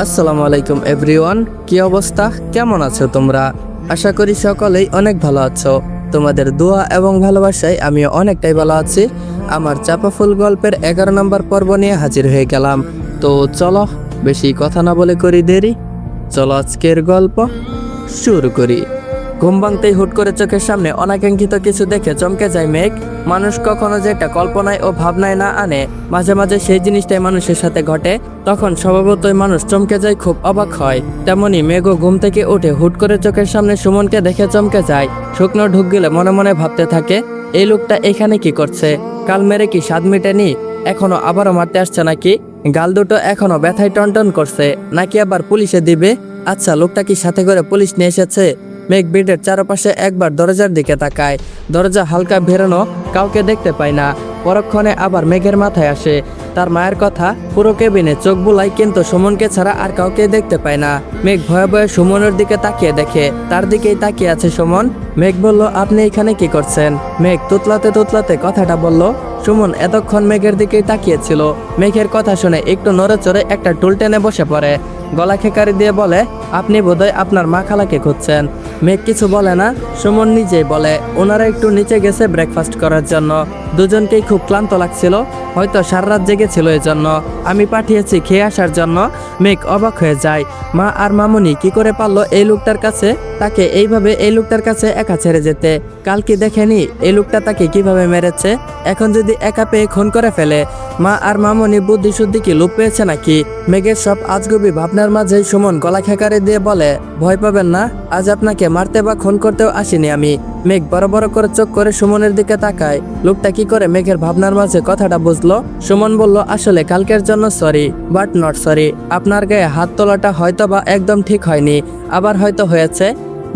আসসালামু আলাইকুম এভরিওয়ান, কি অবস্থা, কেমন আছো তোমরা? আশা করি সকলেই অনেক ভালো আছো। তোমাদের দোয়া এবং ভালোবাসায় আমিও অনেকটাই ভালো আছি। আমার চাপা ফুল গল্পের 11 নম্বর পর্ব নিয়ে হাজির হয়ে গেলাম। তো চলো বেশি কথা না বলে করি দেরি, চলো আজকের গল্প শুরু করি। ঘুম ভাঙতেই হুট করে চোখের সামনে অনাকাঙ্ক্ষিত কিছু দেখে চমকে যায় মেঘ। মানুষ কখনো যেটা কল্পনায় ও ভাবনায় না আনে, মাঝে মাঝে সেই জিনিসটাই মানুষের সাথে ঘটে, তখন স্বভাবতই মানুষ চমকে যায়, খুব অবাক হয়। তেমনি মেঘও ঘুম থেকে উঠে হুট করে চোখের সামনে সুমনকে দেখে চমকে যায়। শুকনো ঢুক গেলে মনে মনে ভাবতে থাকে, এই লোকটা এখানে কি করছে? কাল মেরে কি স্বাদ মেটেনি? এখনো আবারও মারতে আসছে নাকি? গাল দুটো এখনো ব্যথায় টনটন করছে, নাকি আবার পুলিশে দিবে? আচ্ছা, লোকটা কি সাথে করে পুলিশ নিয়ে এসেছে? মেঘ বেডের চারপাশে একবার দরজার দিকে তাকায়। দরজা হালকা ভেরানো, কাউকে দেখতে পায় না। পরক্ষণে আবার মেঘের মাথায় আসে তার মায়ের কথা। পুরো কেবিনে চোখ বুলায়, কিন্তু সুমনকে ছাড়া আর কাউকে দেখতে পায় না। মেঘ ভয়ে ভয়ে সুমনের দিকে তাকিয়ে দেখে তার দিকেই তাকিয়ে আছে সুমন। মেঘ বলল, আপনি এখানে কি করছেন? মেঘ তুতলাতে তুতলাতে কথাটা বলল। সুমন এতক্ষণ মেঘের দিকেই তাকিয়েছিল। মেঘের কথা শুনে একটু নড়েচড়ে একটা টুল টেনে বসে পড়ে। গলা খেকারি দিয়ে বলে, আপনি বোধহয় আপনার মা খালাকে খুঁজছেন। মেঘ কিছু বলে না। সুমন নিজেই বলে, ওনারা একটু নিচে গেছে ব্রেকফাস্ট করার জন্য। দুজনকেই খুব ক্লান্ত লাগছিল, হয়তো সারা রাত জেগেছিল এজন্য। আমি পাঠিয়েছি খেয়ে আসার জন্য। মেঘ অবাক হয়ে যায়, মা আর মামুনি কি করে পারলো এই লোকটার কাছে, তাকে এইভাবে এই লোকটার কাছে একা ছেড়ে যেতে? কাল কি দেখেনি এই লোকটা তাকে কিভাবে মেরেছে? এখন যদি একা পেয়ে খুন করে ফেলে, মা আর মামুনি বুদ্ধি শুদ্ধি কি লোপ পেয়েছে নাকি? মেঘের সব আজগুবি ভাবনার মাঝে সুমন গলা খেকারে দিয়ে বলে, ভয় পাবেন না, আজ আপনাকে মারতে বা খুন করতেও আসিনি আমি। মেঘ বড় বড় করে চোখ করে সুমনের দিকে তাকায়। লোকটা কি করে মেঘের ভাবনার মাঝে কথাটা বুঝলো? সুমন বলল, আসলে কালকের জন্য সরি, বাট নট সরি। আপনার গায়ে হাত তোলাটা হয়তো বা একদম ঠিক হয়নি, আবার হয়তো হয়েছে।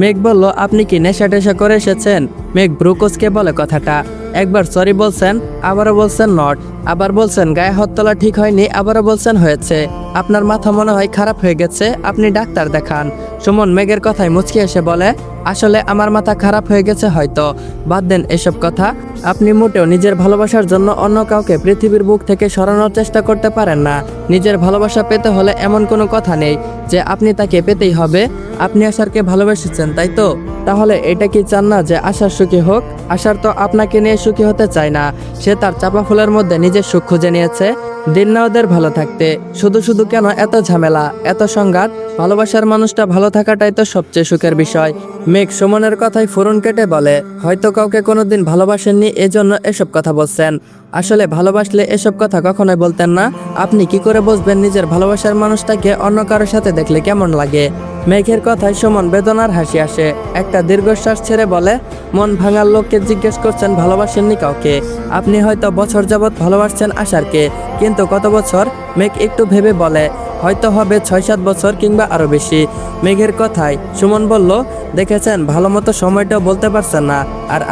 মেঘ বলল, আপনি কি নেশা টেশা করে এসেছেন? মেঘ ব্রুকোসকে বলে কথাটা। একবার সরি বলছেন, আবারও বলছেন নট, আবার বলছেন গায়ে হাত তোলা ঠিক হয়নি, আবারও বলছেন হয়েছে। আপনার মাথা মনে হয় খারাপ হয়ে গেছে, আপনি ডাক্তার দেখান। সুমন মেঘের কথায় মুচকি এসে বলে, আসলে আমার মাথা খারাপ হয়ে গেছে হয়তো। বাদ দেন এসব কথা। আপনি মোটেও নিজের ভালোবাসার জন্য অন্য কাউকে পৃথিবীর বুক থেকে সরানোর চেষ্টা করতে পারেন না। নিজের ভালোবাসা পেতে হলে এমন কোনো কথা নেই যে আপনি তাকে পেতেই হবে। আপনি আশারকে ভালোবেসেছেন, তাই তো? তাহলে এটা কি চান না যে আশার সুখী হোক? আশার তো আপনাকে নিয়ে সুখী হতে চায় না। সে তার চাপা ফুলের মধ্যে নিজের সুখ খুঁজে নিয়েছে। দিন না ওদের ভালো থাকতে, শুধু শুধু কেন এত ঝামেলা, এত সংঘাত? ভালোবাসার মানুষটা ভালো থাকাটাই তো সবচেয়ে সুখের বিষয়। মেঘ সুমনের কথায় ফুরন কেটে বলে, হয়তো কাউকে কোনোদিন ভালোবাসেননি, এজন্য এসব কথা বলছেন। আসলে ভালোবাসলে এসব কথা কখনোই বলতেন না। আপনি কি করে বুঝবেন নিজের ভালোবাসার মানুষটাকে অন্য কারোর সাথে দেখলে কেমন লাগে? মেঘের কথায় সুমন বেদনার হাসি আসে। একটা দীর্ঘশ্বাস ছেড়ে বলে, মন ভাঙার লোককে জিজ্ঞেস করছেন ভালোবাসেননি কাউকে? আপনি হয়তো বছর যাবৎ ভালোবাসছেন আশারকে, কিন্তু কত বছর? মেঘ একটু ভেবে বলে, হয়তো হবে 6-7 বছর কিংবা আরো বেশি। মেঘের কথায় সুমন বলল, দেখেছেন ভালো মতো সময়টাও বলতে পারছেন না। আর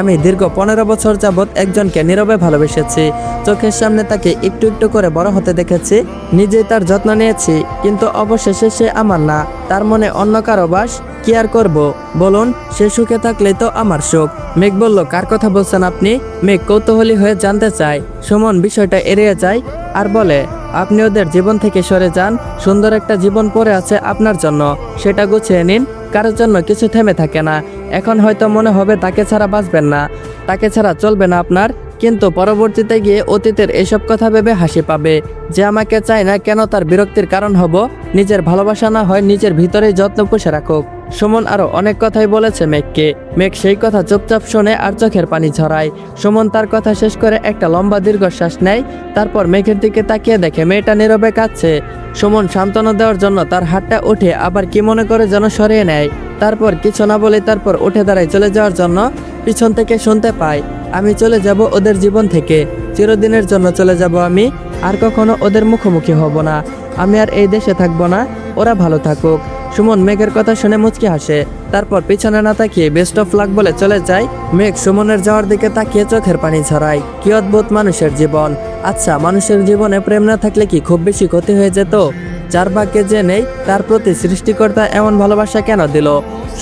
আমি দীর্ঘ 15 বছর যাবৎ একজনকে নীরবে ভালোবেসেছি। চোখের সামনে তাকে একটু একটু করে বড় হতে দেখেছি, নিজেই তার যত্ন নিয়েছি, কিন্তু অবশেষে সে আমার না, তার মনে অন্য কারো বাস। কি আর করব বলুন? সে সুখে থাকলেই তো আমার সুখ। মেঘ বলল, কার কথা বলছেন আপনি? মেঘ কৌতূহলী হয়ে জানতে চায়। সুমন বিষয়টা এড়িয়ে যায় আর বলে, আপনি ওদের জীবন থেকে সরে যান। সুন্দর একটা জীবন পড়ে আছে আপনার জন্য, সেটা গুছিয়ে নিন। কারোর জন্য কিছু থেমে থাকে না। এখন হয়তো মনে হবে তাকে ছাড়া বাঁচবেন না, তাকে ছাড়া চলবে না আপনার, কিন্তু পরবর্তীতে গিয়ে অতীতের এসব কথা ভেবে হাসি পাবে। যে আমাকে চায় না কেন তার বিরক্তির কারণ হব? নিজের ভালোবাসা না হয় নিজের ভিতরেই যত্ন পুষে রাখুক। সুমন আরো অনেক কথাই বলেছে মেঘকে। মেঘ সেই কথা চুপচাপ শোনে আর চোখের পানি ঝরায়। সুমন তার কথা শেষ করে একটা লম্বা দীর্ঘশ্বাস নেয়। তারপর মেঘের দিকে তাকিয়ে দেখে মেয়েটা নীরবে কাঁদছে। সুমন সান্ত্বনা দেওয়ার জন্য তার হাতটা উঠে আবার কি মনে করে যেন সরিয়ে নেয়। তারপর কিছু না বলে তারপর উঠে দাঁড়ায় চলে যাওয়ার জন্য। পিছন থেকে শুনতে পায়, আমি চলে যাব ওদের জীবন থেকে, চিরদিনের জন্য চলে যাব আমি। আর কখনো ওদের মুখোমুখি হব না। আমি আর এই দেশে থাকবো না, ওরা ভালো থাকুক। সুমন মেঘের কথা শুনে মুচকি হাসে। তারপর পিছনে না তাকিয়ে বেস্ট অফ লাক বলে চলে যায়। মেঘ সুমনের যাওয়ার দিকে তাকিয়ে চোখের পানি ঝরায়। কি অদ্ভুত মানুষের জীবন। আচ্ছা, মানুষের জীবনে প্রেম না থাকলে কি খুব বেশি ক্ষতি হয়ে যেত? যার ভাগ্যে যে নেই তার প্রতি সৃষ্টিকর্তা এমন ভালোবাসা কেন দিল?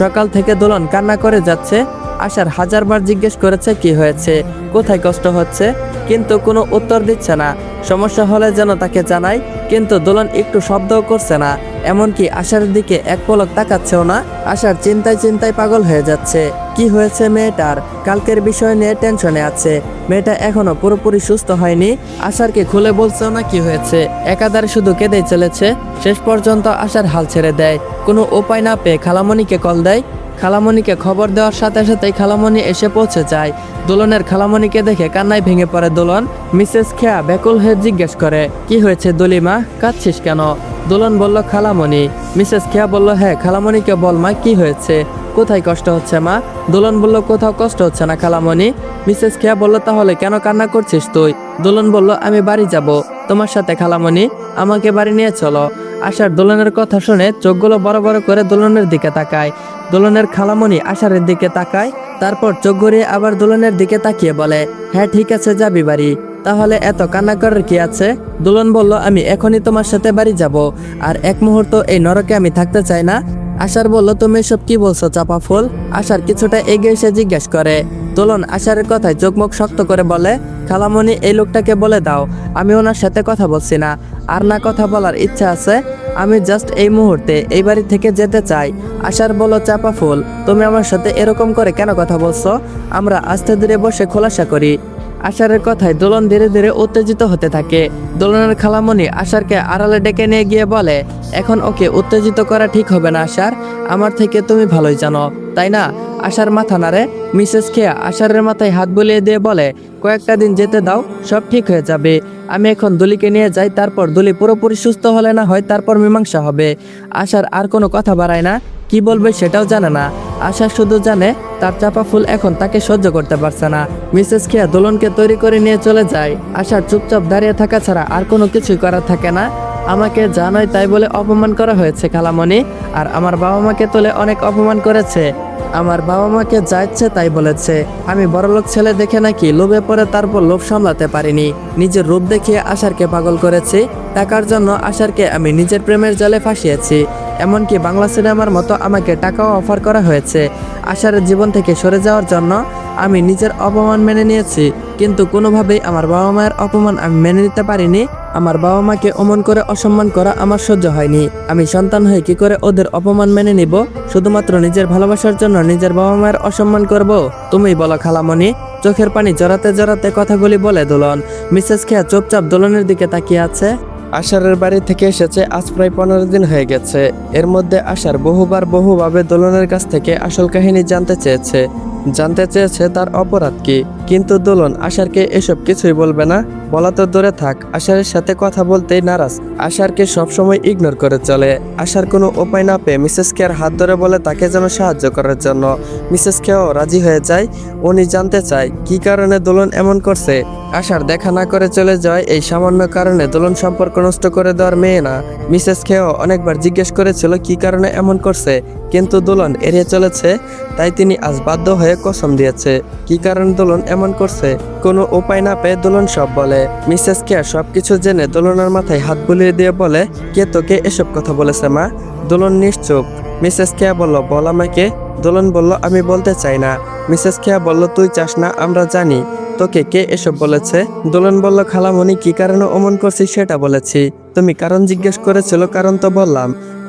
সকাল থেকে দোলন কান্না করে যাচ্ছে। আশার হাজারবার জিজ্ঞেস করেছে কি হয়েছে, কোথায় কষ্ট হচ্ছে, কিন্তু কোনো উত্তর দিচ্ছে না। সমস্যা হলে যেন তাকে জানায়, কিন্তু দোলন একটু শব্দও করছে না, এমনকি আশার দিকে এক পলক তাকাচ্ছেও না। আশার চিন্তায় চিন্তায় পাগল হয়ে যাচ্ছে। কি হয়েছে মেয়েটার? কালকের বিষয় নিয়ে টেনশনে আছে। মেয়েটা এখনো পুরোপুরি সুস্থ হয়নি। আশারকে খুলে বলছেও না কি হয়েছে, একাধারে শুধু কেঁদেই চলেছে। শেষ পর্যন্ত আশার হাল ছেড়ে দেয়। কোনো উপায় না পেয়ে খালামণিকে কল দেয়। খালামণিকে খবর দেওয়ার সাথে সাথেই খালামণি এসে পৌঁছে যায়। দোলনের খালামণিকে দেখে কান্নায় ভেঙে পড়ে দোলন। মিসেস খেয়া ব্যাকুল হয়ে জিজ্ঞেস করে, কি হয়েছে দলিমা, কাঁদছিস কেন? দোলন বলল, খালামণি। মিসেস খেয়া বলল, হ্যাঁ খালামণিকে বল মা, কি হয়েছে, কোথায় কষ্ট হচ্ছে মা? দোলন বলল, কোথাও কষ্ট হচ্ছে না খালামণি। মিসেস খেয়া বলল, তাহলে কেন কান্না করছিস তুই? দোলন বলল, আমি বাড়ি যাব তোমার সাথে খালামণি, আমাকে বাড়ি নিয়ে চলো। আশার দোলনের কথা শুনে চোখগুলো বড় বড় করে দোলনের দিকে তাকায়। দোলনের খালামণি আশারের দিকে তাকায়, তারপর চোখ ঘুরিয়ে আবার দোলনের দিকে তাকিয়ে বলে, হ্যাঁ ঠিক আছে যাবি বাড়ি, তাহলে এত কান্না করার কি আছে? দোলন বলল, আমি এখনই তোমার সাথে বাড়ি যাব, আর এক মুহূর্ত এই নরকে আমি থাকতে চাই না। আশার বলল, তুমি এসব কি বলছো চাপা ফুল? আশার কিছুটা এগিয়ে এসে জিজ্ঞেস করে। দোলন আশারের কথায় চোখ মুখ শক্ত করে বলে, খালামণি এই লোকটাকে বলে দাও আমি ওনার সাথে কথা বলছি না, আর না কথা বলার ইচ্ছা আছে, আমি জাস্ট এই মুহূর্তে এই বাড়ি থেকে যেতে চাই। আশার বলল, চাপা ফুল তুমি আমার সাথে এরকম করে কেন কথা বলছো? আমরা আস্তে ধীরে বসে খোলাসা করি। আশারের কথায় দোলন ধীরে ধীরে উত্তেজিত হতে থাকে। দোলনের খালামণি আশারকে আড়ালে ডেকে নিয়ে গিয়ে বলে, এখন ওকে উত্তেজিত করা ঠিক হবে না আশার, আমার থেকে তুমি ভালোই জানো তাই না? আশার মাথা নাড়ে। মিসেস খেয়া আশারের মাথায় হাত বুলিয়ে দিয়ে বলে, কয়েকটা দিন যেতে দাও, সব ঠিক হয়ে যাবে। আমি এখন দুলিকে নিয়ে যাই, তারপর দুলি পুরোপুরি সুস্থ হলে না হয় তারপর মীমাংসা হবে। আশার আর কোনো কথা বাড়ায় না, কি বলবে সেটাও জানে না। আশা শুধু জানে তার চাপা ফুল এখন তাকে সহ্য করতে পারছে না। মিসেস খেয়া দোলনকে তৈরি করে নিয়ে চলে যায়। আশার চুপচাপ দাঁড়িয়ে থাকা ছাড়া আর কোনো কিছুই করার থাকে না। আমাকে জানাই তাই বলে অপমান করা হয়েছে খালামণি, আর আমার বাবা মাকে তোলে অনেক অপমান করেছে। আমার বাবা মাকে যা ইচ্ছে তাই বলেছে। আমি বড়লোক ছেলে দেখে নাকি লোভে পড়ে তারপর লোভ সামলাতে পারিনি, নিজের রূপ দেখিয়ে আশারকে পাগল করেছি। টাকার জন্য আশারকে আমি নিজের প্রেমের জালে ফাঁসিয়েছি। এমনকি বাংলা সিনেমার মতো আমাকে টাকাও অফার করা হয়েছে আশারের জীবন থেকে সরে যাওয়ার জন্য। আমি নিজের অপমান মেনে নিয়েছি, কিন্তু কোনোভাবেই আমার বাবা মায়ের অপমান আমি মেনে নিতে পারিনি। আমার বাবা মাকে অমন করে অসম্মান করা আমার সহ্য হয়নি। আমি সন্তান হয়ে কি করে ওদের অপমান মেনে নিব? শুধুমাত্র নিজের ভালোবাসার জন্য নিজের বাবা মায়ের অসম্মান করব? তুমিই বলো খালামণি। চোখের পানি জড়াতে জড়াতে কথাগুলি বলে দোলন। মিসেস খেয়া চুপচাপ দোলনের দিকে তাকিয়ে আছে। আশারের বাড়ি থেকে এসেছে আজ প্রায় 15 দিন হয়ে গেছে। এর মধ্যে আশার বহুভাবে দোলনের কাছ থেকে আসল কাহিনী জানতে চেয়েছে তার অপরাধ কি, কিন্তু দোলন আশারকে এসব কিছুই বলবে না। বলা তো দূরে থাক, আশারের সাথে কথা বলতেই নারাজ। আশারকে সবসময় ইগনোর করে চলে। আশার কোনো উপায় না পেয়ে মিসেস কেয়ার হাত ধরে বলে তাকে যেন সাহায্য করার জন্য। মিসেস কেয়াও রাজি হয়ে যায়। উনি জানতে চায় কি কারণে দোলন এমন করছে। আশার দেখা না করে চলে যায় এই সামান্য কারণে দোলন সম্পর্ক নষ্ট করে দেওয়ার মেয়ে না। মিসেস কেয়াও অনেকবার জিজ্ঞেস করেছিল কি কারণে এমন করছে, কিন্তু দোলন এড়িয়ে চলেছে। তাই তিনি আজ বাধ্য হয়ে কসম দিয়েছে কি কারণে দোলন এমন করছে। কোনো উপায় না পেয়ে দোলন সব বলে। মিসেস কেয়া সবকিছু জেনে দোলনের মাথায় হাত বুলিয়ে দিয়ে বলে, কে তোকে এসব কথা বলেছে মা? দোলন নিশ্চুপ। মিসেস কেয়া বলল, বল আমাকে। দোলন বলল, আমি বলতে চাই না। মিসেস কেয়া বলল, তুই চাস না আমরা জানি, তোকে কে এসব বলেছে? দোলন বলল, খালামণি কি কারণে অমন করছিস সেটা বলেছি। তুমি কারণ জিজ্ঞেস করেছিল, কারণ তো বললাম,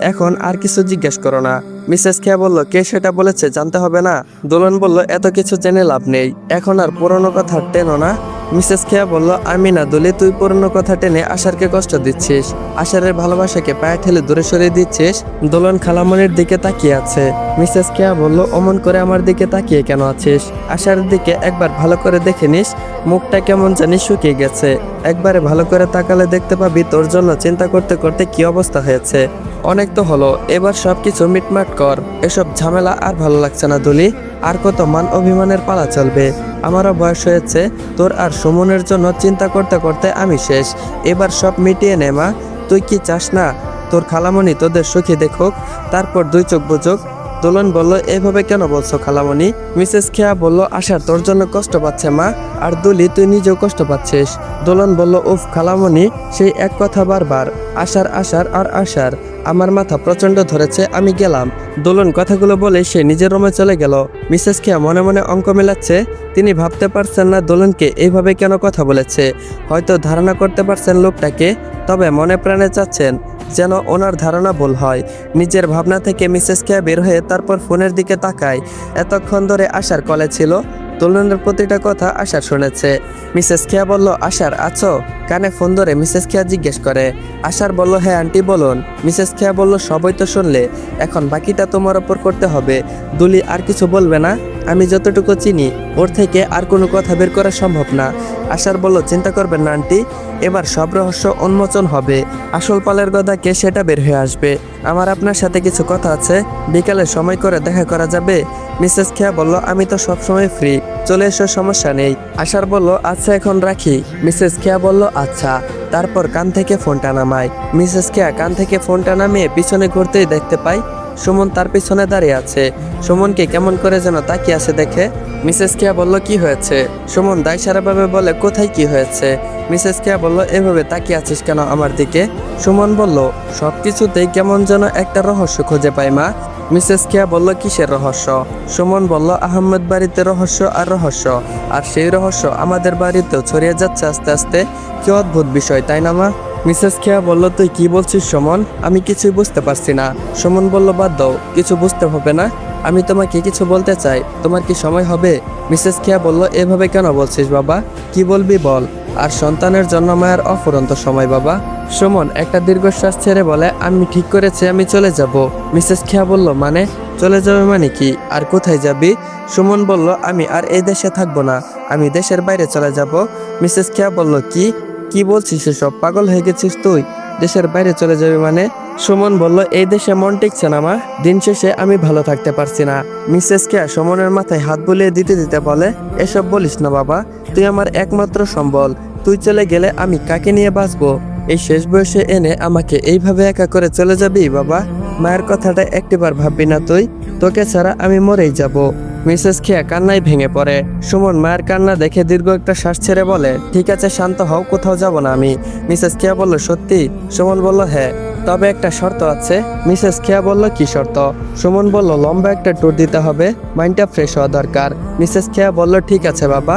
এখন আর কিছু জিজ্ঞেস করো না। মিসেস খেয়া বলল, কে সেটা বলেছে জানতে হবে না? দোলন বলল, এত কিছু জেনে লাভ নেই, এখন আর পুরনো কথা টেনো না। মিসেস খেয়া বলল, আমি না দুলি, তুই পুরনো কথা টেনে আশারকে কষ্ট দিচ্ছিস, আশারের ভালোবাসাকে পায়ে ঠেলে দূরে সরিয়ে দিচ্ছিস। দোলন খালামণির দিকে তাকিয়ে আছে। মিসেস খেয়া বলল, অমন করে আমার দিকে তাকিয়ে কেন আছিস? আশারের দিকে একবার ভালো করে দেখে নিস, মুখটা কেমন জানি শুকিয়ে গেছে। একবারে ভালো করে তাকালে দেখতে পাবি তোর জন্য চিন্তা করতে করতে কি অবস্থা হয়েছে। অনেক তো হলো, এবার সবকিছু মিটমাট কর। এসব ঝামেলা আর ভালো লাগছে না দুলি, আর কত মান অভিমানের পালা চলবে? আমারও বয়স হয়েছে, তোর আর সুমনের জন্য চিন্তা করতে করতে আমি শেষ। এবার সব মিটিয়ে নে মা। তুই কি চাস না তোর খালামণি তোদের সুখী দেখুক, তারপর দুই চোখ বুঝুক? দোলন বলল, এভাবে কেন বলছো খালামণি? মিসেস খেয়া বলল, আশার তোর জন্য কষ্ট পাচ্ছে মা, আর দুলি তুই নিজেও কষ্ট পাচ্ছিস। দোলন বলল, উফ খালামণি, সেই এক কথা বারবার, আশার আশার আর আশার। আমার মাথা প্রচন্ড ধরেছে, আমি গেলাম। দোলন কথাগুলো বলে সে নিজের রুমে চলে গেল। মিসেস খেয়া মনে মনে অঙ্ক মেলাচ্ছে। তিনি ভাবতে পারছেন না দোলনকে এইভাবে কেন কথা বলেছে। হয়তো ধারণা করতে পারছেন লোকটাকে, তবে মনে প্রাণে চাচ্ছেন যেন ওনার ধারণা ভুল হয়। নিজের ভাবনা থেকে মিসেস খেয়া বের হয়ে তারপর ফোনের দিকে তাকায়। এতক্ষণ ধরে আশার কলে ছিল। দোলনের প্রতিটা কথা আশার শুনেছে। মিসেস খেয়া বলল, আশার আছো? কানে ফোন ধরে মিসেস খেয়া জিজ্ঞেস করে। আশার বলল, হ্যাঁ আন্টি বলুন। মিসেস খেয়া বলল, সবই তো শুনলে, এখন বাকিটা তোমার ওপর করতে হবে। দুলি আর কিছু বলবে না? আমি যতটুকু চিনি ওর থেকে আর কোনো কথা বের করা সম্ভব না। আশার বলল, চিন্তা করবেন না আন্টি, এবার সব রহস্য উন্মোচন হবে। আসল পালের গদাকে সেটা বের হয়ে আসবে। আমার আপনার সাথে কিছু কথা আছে, বিকালে সময় করে দেখা করা যাবে? মিসেস খেয়া বলল, আমি তো সবসময় ফ্রি, চলে এসো, সমস্যা নেই। আশার বলল, আচ্ছা এখন রাখি। মিসেস খেয়া বলল, আচ্ছা। তারপর কান থেকে ফোনটা নামায়। মিসেস খেয়া কান থেকে ফোনটা নামিয়ে পিছনে ঘুরতেই দেখতে পায় সুমন তার পিছনে দাঁড়িয়ে আছে। সুমনকে কেমন করে যেন তাকিয়ে আছে দেখে মিসেস খেয়া বলল, কি হয়েছে? সুমন দায়সারাভাবে বলে, কোথায় কি হয়েছে? মিসেস খেয়া বলল, এভাবে তাকিয়ে আছিস কেন আমার দিকে? সুমন বলল, সবকিছুতেই কেমন যেন একটা রহস্য খুঁজে পাই মা। মিসেস খেয়া বলল, কিসের রহস্য? সুমন বলল, আহমেদ বাড়িতে রহস্য আর রহস্য, আর সেই রহস্য আমাদের বাড়িতেও ছড়িয়ে যাচ্ছে আস্তে আস্তে। কি অদ্ভুত বিষয়, তাই না মা? মিসেস খেয়া বলল, তুই কি বলছিস সুমন? আমি কিছুই বুঝতে পারছি না। সুমন বলল, বাদ দাও, কিছু বুঝতে হবে না, আমি তোমাকে কিছু বলতে চাই, তোমার কি সময় হবে? মিসেস খেয়া বলল, এভাবে কেন বলছিস বাবা? কি বলবি বল। আর সন্তানের জন্য মায়ের অফুরন্ত সময় বাবা। সুমন একটা দীর্ঘশ্বাস ছেড়ে বলে, আমি ঠিক করেছি, আমি চলে যাব। মিসেস খেয়া বলল, মানে? চলে যাবে মানে কি? আর কোথায় যাবি? সুমন বলল, আমি আর এই দেশে থাকবো না, আমি দেশের বাইরে চলে যাব। মিসেস খেয়া বলল, কি কি বলছিস এসব? পাগল হয়ে গেছিস তুই? দেশের বাইরে চলে যাবে মানে? সুমন বলল, এই দেশে মন টিকছে না মা, দিন শেষে আমি ভালো থাকতে পারছি না। মিসেস কেয়া সুমনের মাথায় হাত বুলিয়ে দিতে দিতে বলে, এসব বলিস না বাবা, তুই আমার একমাত্র সম্বল, তুই চলে গেলে আমি কাকে নিয়ে বাঁচবো? এই শেষ বয়সে এনে আমাকে এইভাবে একা করে চলে যাবি বাবা? মায়ের কথাটা একটিবার ভাববি না তুই? তোকে ছাড়া আমি মরেই যাব। মিসেস খেয়া কান্নায় ভেঙে পড়ে। সুমন মায়ের কান্না দেখে দীর্ঘ একটা শ্বাস ছেড়ে বলে, ঠিক আছে শান্ত হও, কোথাও যাব না আমি। মিসেস খেয়া বলল, সত্যি? সুমন বলল, হ্যাঁ, তবে একটা শর্ত আছে। মিসেস খেয়া বলল, কি শর্ত? সুমন বলল, লম্বা একটা ট্যুর দিতে হবে, মাইন্ডটা ফ্রেশ হওয়া দরকার। মিসেস খেয়া বলল, ঠিক আছে বাবা।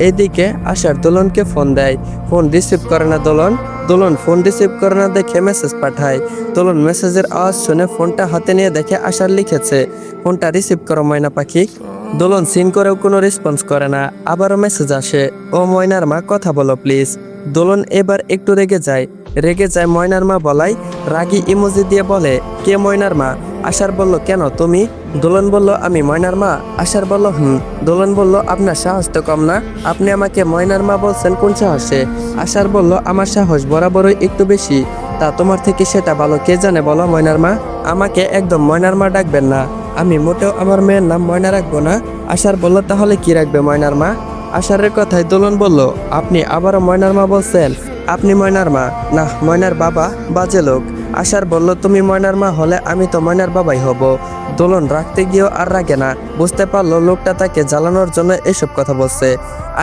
এইদিকে আশার দোলনকে ফোন দেয়, ফোন রিসিভ করে না দোলন। দোলন ফোন রিসিভ করে না দেখে মেসেজ পাঠায়। দোলন মেসেজের আওয়াজ শুনে ফোনটা হাতে নিয়ে দেখে আশার লিখেছে, ফোনটা রিসিভ করো ময়না পাখি। দোলন সিন করেও কোনো রেসপন্স করে না। আবারও মেসেজ আসে, ও ময়নার মা কথা বলো প্লিজ। দোলন এবার একটু রেগে যায় ময়নার মা বলাই। রাগী ইমোজি দিয়ে বলে, কে ময়নার মা? আশার বলল, কেন তুমি? দোলন বলল, আমি ময়নার মা। আশার বলল, দোলন বলল, আপনার সাহস তো কম না, আপনি আমাকে ময়নার মা বলছেন কোন সাহসে? আশার বলল, আমার সাহস বরাবরই একটু বেশি, তা তোমার থেকে সেটা ভালো কে জানে বলো ময়নার মা। আমাকে একদম ময়নার মা ডাকবেন না, আমি মোটেও আমার মেয়ের নাম ময়না রাখবো না। আশার বলল, তাহলে কি রাখবে ময়নার মা? আশারের কথায় দোলন বলল, আপনি আবারও ময়নার মা বলছেন? আপনি ময়নার মা না, ময়নার বাবা, বাজে লোক। আশার বলল, তুমি ময়নার মা হলে আমি তো ময়নার বাবাই হব। দোলন রাখতে গিয়েও আর রাগে না, বুঝতে পারলো লোকটা তাকে জ্বালানোর জন্য এসব কথা বলছে।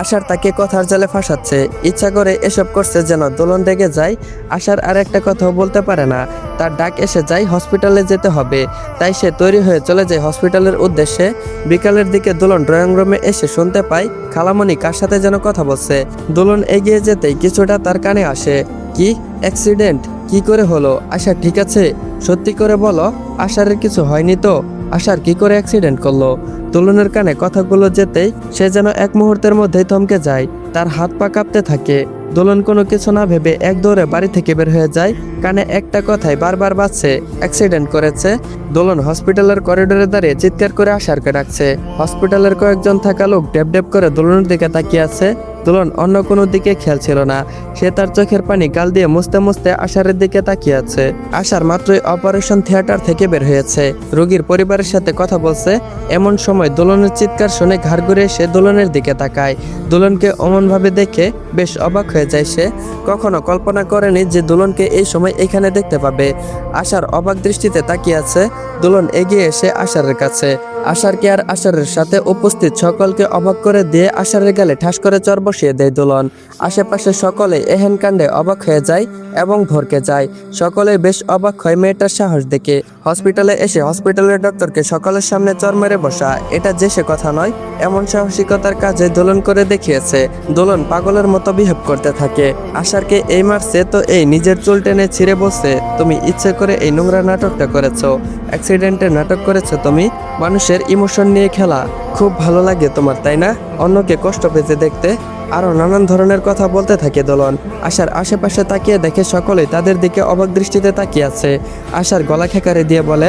আশার তাকে কথার জালে ফাঁসাচ্ছে, ইচ্ছা করে এসব করছে যেন দোলন রেগে যায়। আশার আর একটা কথাও বলতে পারে না, তার ডাক এসে যায়, হসপিটালে যেতে হবে। তাই সে তৈরি হয়ে চলে যায় হসপিটালের উদ্দেশ্যে। বিকালের দিকে দোলন ড্রয়িং রুমে এসে শুনতে পায় খালামণি কার সাথে যেন কথা বলছে। দোলন এগিয়ে যেতেই কিছুটা তার কানে আসে, কি অ্যাক্সিডেন্ট? কি করে হলো? আশা ঠিক আছে? সত্যি করে বলো, আশারের কিছু হয়নি তো? আশার কি করে অ্যাক্সিডেন্ট করলো? দোলনের কানে কথাগুলো যেতেই সে যেন এক মুহূর্তের মধ্যেই থমকে যায়, তার হাত পা কাঁপতে থাকে। দোলন কোনো কিছু না ভেবে এক দৌড়ে বাড়ি থেকে বের হয়ে যায়। কানে একটা কথাই বারবার বাজছে, অ্যাক্সিডেন্ট করেছে। দোলন হসপিটালের করিডোরে দাঁড়িয়ে চিৎকার করে আশারকে ডাকছে। হসপিটালের কয়েকজন থাকা লোক ডেপ ডেপ করে দোলনের দিকে তাকিয়ে আছে। দোলন অন্য কোনো দিকে খেয়াল ছিল না, সে তার চোখের পানি গাল দিয়ে মুছতে মুছতে আশারের দিকে তাকিয়ে আছে। আশার মাত্রই অপারেশন থিয়েটার থেকে বের হয়েছে, রোগীর পরিবারের সাথে কথা বলছে। এমন সময় দোলনের চিৎকার শুনে ঘাড় ঘুরে এসে দোলনের দিকে তাকায়। দোলনকে অমনভাবে দেখে বেশ অবাক হয়ে যায় সে, কখনো কল্পনা করেনি যে দোলনকে এই সময় এখানে দেখতে পাবে। আশার অবাক দৃষ্টিতে তাকিয়ে আছে। দোলন এগিয়ে এসে আশারের কাছে। আশারকে আর আশারের সাথে উপস্থিত সকলকে অবাক করে দিয়ে আশারের গালে ঠাস করে চর বসিয়ে দেয় দোলন। আশেপাশে সকলে এহেন কাণ্ডে অবাক হয়ে যায় এবং ভরকে যায়। সকলে বেশ অবাক হয় মেয়েটার সাহস দেখে। হসপিটালে এসে হসপিটালের ডক্টরকে সকলের সামনে চর মেরে বসা এটা যে সে কথা নয়, এমন সাহসিকতার কাজে দোলন করে দেখিয়েছে। দোলন পাগলের মতো বিহেভ করতে থাকে। আশারকে এই মারছে তো এই নিজের চুল টেনে ছিঁড়ে বসে, তুমি ইচ্ছে করে এই নোংরা নাটকটা করেছো, অ্যাক্সিডেন্টের নাটক করেছো তুমি। মানুষের ইমোশন নিয়ে খেলা খুব ভালো লাগে তোমার, তাই না? অন্যকে কষ্ট পেতে দেখতে। আরো নানান ধরনের কথা বলতে থাকে দোলন। আশার আশেপাশে তাকিয়ে দেখে সকলেই তাদের দিকে অবাক দৃষ্টিতে তাকিয়ে আছে। আশার গলা খেকারে দিয়ে বলে,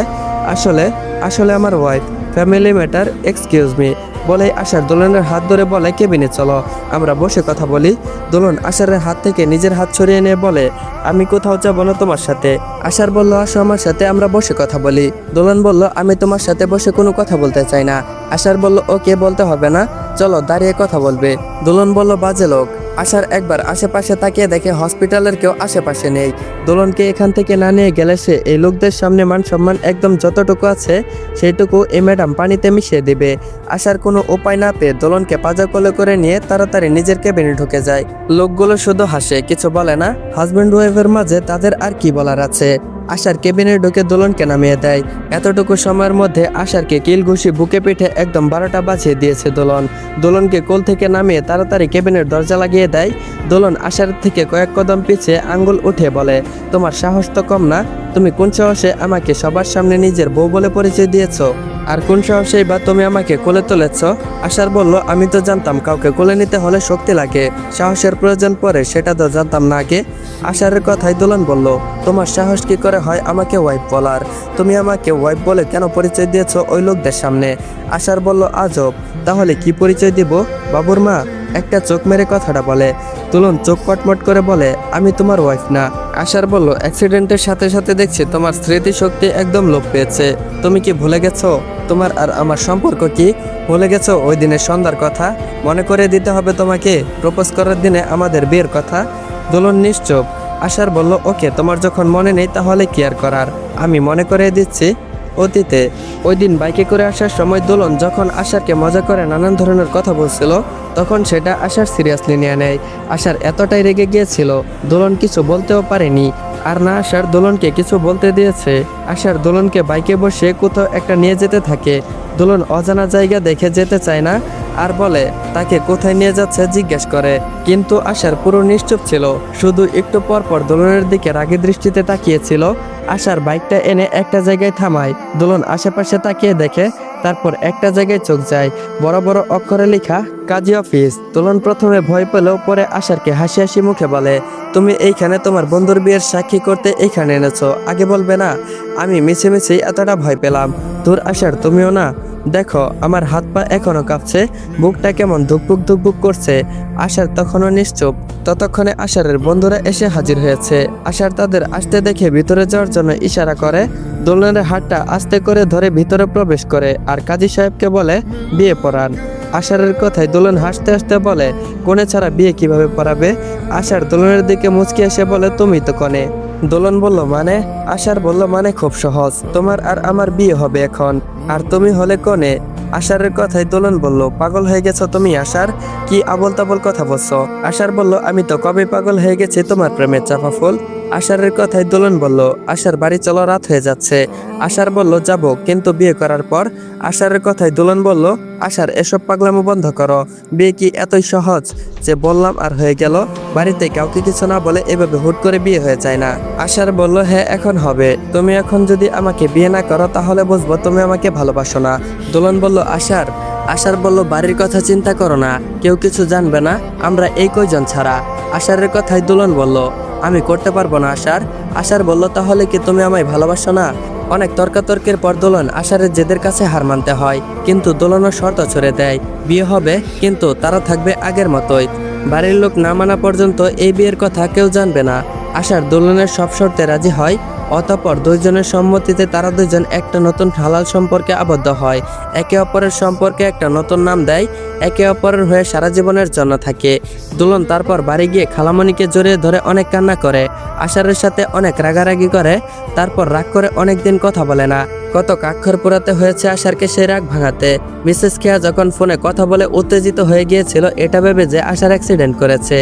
আসলে আসলে আমার wife, family matter, excuse me বলে আশার দোলনের হাত ধরে বলে, কেবিনে চলো, আমরা বসে কথা বলি। দোলন আশারের হাত থেকে নিজের হাত ছড়িয়ে নিয়ে বলে, আমি কোথাও যাবো না তোমার সাথে। আশার বলল, আসো আমার সাথে, আমরা বসে কথা বলি। দোলন বলল, আমি তোমার সাথে বসে কোনো কথা বলতে চাই না। আশার বলল, ওকে, বলতে হবে না, চলো দাঁড়িয়ে কথা বলবে। দোলন বলল, বাজে লোক। আশার একবার আশেপাশে তাকিয়ে দেখে হসপিটালের কেউ আশেপাশে নেই। দোলনকে এখান থেকে না নিয়ে গেলে সে এই লোকদের সামনে মান সম্মান একদম যতটুকু আছে সেইটুকু এই ম্যাডাম পানিতে মিশিয়ে দিবে। আশার কোনো উপায় না পেয়ে দোলনকে পাজা কোলে করে নিয়ে তাড়াতাড়ি নিজের কেবিনে ঢুকে যায়। লোকগুলো শুধু হাসে, কিছু বলে না। হাজব্যান্ড ওয়াইফের মাঝে তাদের আর কি বলার আছে। আশার কেবিনে ঢুকে দোলনকে নামিয়ে দেয়। এতটুকু সময়ের মধ্যে আশারকে কিল ঘুষি বুকে পিঠে একদম 12টা বাজিয়ে দিয়েছে দোলন। দোলনকে কোল থেকে নামিয়ে তাড়াতাড়ি কেবিনের দরজা লাগিয়ে দেয়। দোলন আশার থেকে কয়েক কদম পিছিয়ে আঙ্গুল উঠে বলে, তোমার সাহস তো কম না, তুমি কোন সাহসে আমাকে সবার সামনে নিজের বউ বলে পরিচয় দিয়েছো? আর কোন সাহসেই বা তুমি আমাকে কোলে তুলেছ? আশার বলল, আমি তো জানতাম কাউকে কোলে নিতে হলে শক্তি লাগে, সাহসের প্রয়োজন পড়ে, সেটা তো জানতাম না আগে। আশারের কথায় দোলন বলল, তোমার সাহস কি করে হয় আমাকে ওয়াইফ বলার? তুমি আমাকে ওয়াইফ বলে কেন পরিচয় দিয়েছো ওই লোকদের সামনে? আশার বলল, আজব, তাহলে কি পরিচয় দিব? বাবুর মা? একটা চোখ মেরে কথাটা বলে। দোলন চোখ কটমট করে বলে, আমি তোমার ওয়াইফ না। আশার বলল, অ্যাক্সিডেন্টের সাথে সাথে দেখছি তোমার স্মৃতিশক্তি একদম লোপ পেয়েছে। তুমি কি ভুলে গেছো তোমার আর আমার সম্পর্ক কি? ভুলে গেছো ওই দিনের সন্ধ্যার কথা? মনে করে দিতে হবে তোমাকে প্রপোজ করার দিনে আমাদের বিয়ের কথা? দোলন নিশ্চুপ। আশার বলল, ওকে, তোমার যখন মনে নেই তাহলে কি আর করার, আমি মনে করে দিচ্ছি। অতীতে ওই দিন বাইকে করে আসার সময় দোলন যখন আশারকে মজা করে নানান ধরনের কথা বলছিল, তখন সেটা আশার সিরিয়াসলি নিয়ে নেয়। আশার এতটাই রেগে গিয়েছিল দোলন কিছু বলতেও পারেনি। আর না আশার দোলনকে কিছু বলতে দিয়েছে। আশার দোলনকে বাইকে বসে কোথাও একটা নিয়ে যেতে থাকে। দোলন অজানা জায়গা দেখে যেতে চায় না আর বলে তাকে কোথায় নিয়ে যাচ্ছে জিজ্ঞেস করে, কিন্তু আশার পুরো নিশ্চুপ ছিল, শুধু একটু পর পর দোলনের দিকে রাগী দৃষ্টিতে তাকিয়েছিল। আশার বাইকটা এনে একটা জায়গায় থামায়। দোলন আশেপাশে তাকিয়ে দেখে, তারপর একটা জায়গায় চোখ যায়, বড় বড় অক্ষরে লেখা কাজী অফিস। দোলন প্রথমে ভয় পেলেও পরে আশারকে হাসি হাসি মুখে বলে, তুমি এইখানে তোমার বন্ধুর বিয়ের সাক্ষী করতে এইখানে এনেছো, আগে বলবে না? আমি মিছে মিছেই এতটা ভয় পেলাম। তোর আশার তুমিও না? দেখো আমার হাত পা এখনো কাঁপছে, বুকটা কেমন ধুকপুক ধুকপুক করছে। আশার তখনও নিশ্চুপ। ততক্ষণে আশারের বন্ধুরা এসে হাজির হয়েছে। আশার তাদের আসতে দেখে ভিতরে যাওয়ার জন্য ইশারা করে। দোলনের হাতটা আস্তে করে ধরে ভিতরে প্রবেশ করে আর কাজী সাহেবকে বলে, বিয়ে পড়ান। আশারের কথায় দোলন হাসতে হাসতে বলে, কনে ছাড়া বিয়ে কিভাবে পড়াবে? আশার দোলনের দিকে মুচকি এসে বলে, তুমি তো কনে। দোলন বলল, মানে? আশার বলল, মানে খুব সহজ, তোমার আর আমার বিয়ে হবে এখন, আর তুমি হলে কনে। আশারের কথায় দোলন বলল, পাগল হয়ে গেছো তুমি আশার? কি আবল তাবল কথা বলছো? আশার বলল, আমি তো কবে পাগল হয়ে গেছি তোমার প্রেমের চাপা ফুল। আশারের কথায় দোলন বলল, আশার বাড়ি চলো, রাত হয়ে যাচ্ছে। আশার বলল, যাব, কিন্তু বিয়ে করার পর। আশারের কথায় দোলন বলল, আশার এসব পাগলামো বন্ধ করো, বিয়ে কি এতই সহজ যে বললাম আর হয়ে গেল? বাড়িতে কাউকে কিছু না বলে এভাবে হুট করে বিয়ে হয়ে যায় না। আশার বলল, হ্যাঁ এখন হবে, তুমি এখন যদি আমাকে বিয়ে না করো তাহলে বুঝবো তুমি আমাকে ভালোবাসো না। দোলন বলল, আশার বলল, বাড়ির কথা চিন্তা করো না, কেউ কিছু জানবে না, আমরা এই কয়জন ছাড়া। আশারের কথায় দোলন বলল, আমি করতে পারবো না আশার। আশার বলল, তাহলে কি তুমি আমায় ভালোবাসো না? অনেক তর্কাতর্কের পর দোলন আশারের জেদের কাছে হার মানতে হয়, কিন্তু দোলনও শর্ত ছড়ে দেয়, বিয়ে হবে কিন্তু তারা থাকবে আগের মতোই, বাড়ির লোক না মানা পর্যন্ত এই বিয়ের কথা কেউ জানবে না। আশার দোলনের সব শর্তে রাজি হয়। অতঃপর দুইজনের সম্মতিতে তারা দুইজন একটা নতুন হালাল সম্পর্কে আবদ্ধ হয়। একে অপরের সম্পর্কে একটা নতুন নাম দেয়, একে অপরের হয়ে সারা জীবনের জন্য থাকে। দোলন তারপর বাড়ি গিয়ে খালামণিকে জড়িয়ে ধরে অনেক কান্না করে, আশারের সাথে অনেক রাগারাগি করে, তারপর রাগ করে অনেক দিন কথা বলে না। কত কাক্ষর পোড়াতে হয়েছে আশারকে সেই রাগ ভাঙাতে। মিসেস কেয়া যখন ফোনে কথা বলে উত্তেজিত হয়ে গিয়েছিল এটা ভেবে যে আশার অ্যাক্সিডেন্ট করেছে।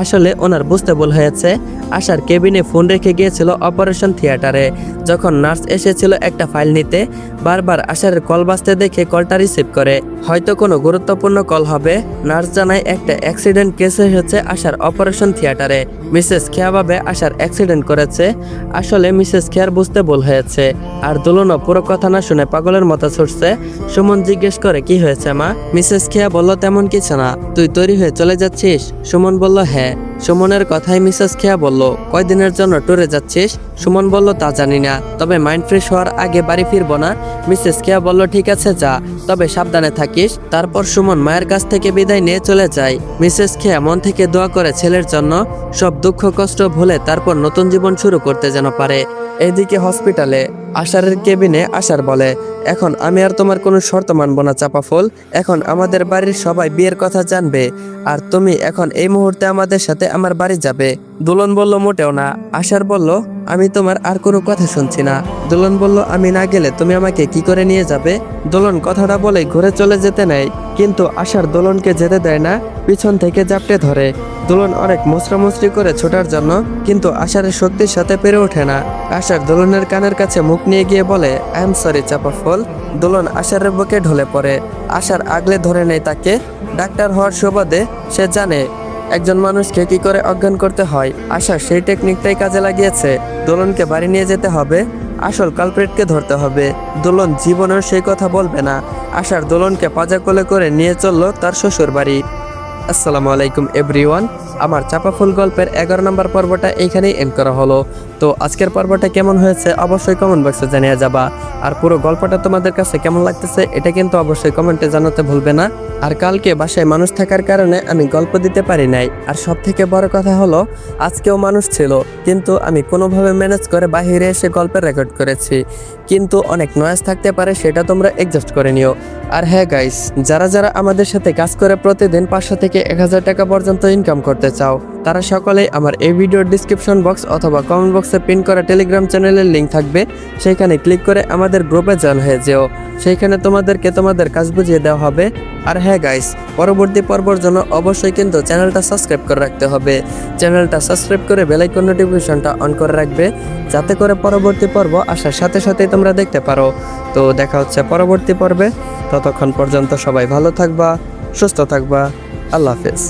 আসলে ওনার বুঝতে ভুল হয়েছে। আশার কেবিনে ফোন রেখে গিয়েছিল অপারেশন থিয়েটারে। যখন নার্স এসেছিল একটা ফাইল নিতে, বারবার আশারের কল বাজতে দেখে কলটা রিসিভ করে। হয়তো কোনো গুরুত্বপূর্ণ কল হবে। নার্স জানায় একটা অ্যাক্সিডেন্ট কেস হয়েছে আশার অপারেশন থিয়েটারে। মিসেস খেয়া ভাবে আশার অ্যাক্সিডেন্ট করেছে। আসলে মিসেস খেয়ার বুঝতে ভুল হয়েছে। আর দুলনও পুরো কথা না শুনে পাগলের মতো ছুটছে। সুমন জিজ্ঞেস করে কি হয়েছে মা? মিসেস খেয়া বলল তেমন কিছু না, তুই তৈরি হয়ে চলে যাচ্ছিস? সুমন বলল হ্যাঁ। সুমনের কথায় মিসেস খেয়া বলল কয়দিনের জন্য ট্যুরে যাচ্ছিস? সুমন বলল তা জানি না, তবে মাইন্ড ফ্রেশ হওয়ার আগে বাড়ি ফিরবো না। মিসেস খেয়া বলল ঠিক আছে যা, তবে সাবধানে থাকিস। তারপর সুমন মায়ের কাছ থেকে বিদায় নিয়ে চলে যায়। মিসেস খেয়া মন থেকে দোয়া করে ছেলের জন্য, সব দুঃখ কষ্ট ভুলে তারপর নতুন জীবন শুরু করতে যেন পারে। এইদিকে হসপিটালে আশারের কেবিনে আশার বলে এখন আমি আর তোমার কোনো শর্ত মানবো না চাপা ফুল। এখন আমাদের বাড়ির সবাই বিয়ের কথা জানবে, আর তুমি এখন এই মুহূর্তে আমাদের সাথে আমার বাড়ি যাবে। দুলন বলল মোটেও না। আশার বলল আমি তোমার আর কোনো কথা শুনছি না। দুলন বলল আমি না গেলে তুমি আমাকে কি করে নিয়ে যাবে? দোলন কথাটা বলে ঘুরে চলে যেতে নেয়, কিন্তু আশার দোলনকে যেতে দেয় না, পিছন থেকে জাপটে ধরে। দোলন অনেক মুচড়ামুচড়ি করে ছোটার জন্য, কিন্তু আশারের শক্তির সাথে পেরে ওঠে না। আশার দোলনের কানের কাছে মুখ নিয়ে গিয়ে বলে আই এম সরি চাপা ফুল। দোলন আশারের বুকে ঢলে পড়ে। আশার আগলে ধরে নেয় তাকে। ডাক্তার হওয়ার সুবাদে সে জানে একজন মানুষকে কি করে অজ্ঞান করতে হয়। আশা সেই টেকনিকটাই কাজে লাগিয়েছে। দোলনকে বাড়ি নিয়ে যেতে হবে, আসল কালপ্রিটকে ধরতে হবে। দোলন জীবনের সেই কথা বলবে না। আশার দোলনকে পাজা কোলে করে নিয়ে চলল তার শ্বশুর বাড়ি। আসসালামু আলাইকুম এভরিওয়ান। আমার চাপা ফুল গল্পের 11 নম্বর পর্বটা এইখানেই এন্ড করা হলো। তো আজকের পর্বটা কেমন হয়েছে অবশ্যই কমেন্ট বক্সে জানিয়ে যাবা। আর পুরো গল্পটা তোমাদের কাছে কেমন লাগতেছে এটা কিন্তু অবশ্যই কমেন্টে জানাতে ভুলবে না। আর কালকে বাসায় মানুষ থাকার কারণে আমি গল্প দিতে পারি নাই। আর সব থেকে বড় কথা হলো আজকেও মানুষ ছিল, কিন্তু আমি কোনোভাবে ম্যানেজ করে বাইরে এসে গল্পের রেকর্ড করেছি। কিন্তু অনেক নয়েজ থাকতে পারে, সেটা তোমরা অ্যাডজাস্ট করে নিও। আর হ্যাঁ গাইস, যারা যারা আমাদের সাথে কাজ করে প্রতিদিন 500 থেকে 1000 টাকা পর্যন্ত ইনকাম করতে চাও, তারা সকলেই আমার এই ভিডিওর ডিসক্রিপশন বক্স অথবা কমেন্ট বক্সে পিন করা টেলিগ্রাম চ্যানেলের লিঙ্ক থাকবে, সেইখানে ক্লিক করে আমাদের গ্রুপে জয়েন হয়ে যেও। সেইখানে তোমাদেরকে তোমাদের কাজ বুঝিয়ে দেওয়া হবে। আর হ্যাঁ গাইস, পরবর্তী পর্বের জন্য অবশ্যই কিন্তু চ্যানেলটা সাবস্ক্রাইব করে রাখতে হবে। চ্যানেলটা সাবস্ক্রাইব করে বেল আইকন নোটিফিকেশনটা অন করে রাখবে, যাতে করে পরবর্তী পর্ব আসার সাথে সাথেই তোমরা দেখতে পারো। তো দেখা হচ্ছে পরবর্তী পর্বে। ততক্ষণ পর্যন্ত সবাই ভালো থাকবা, সুস্থ থাকবা। আল্লাহ হাফেজ।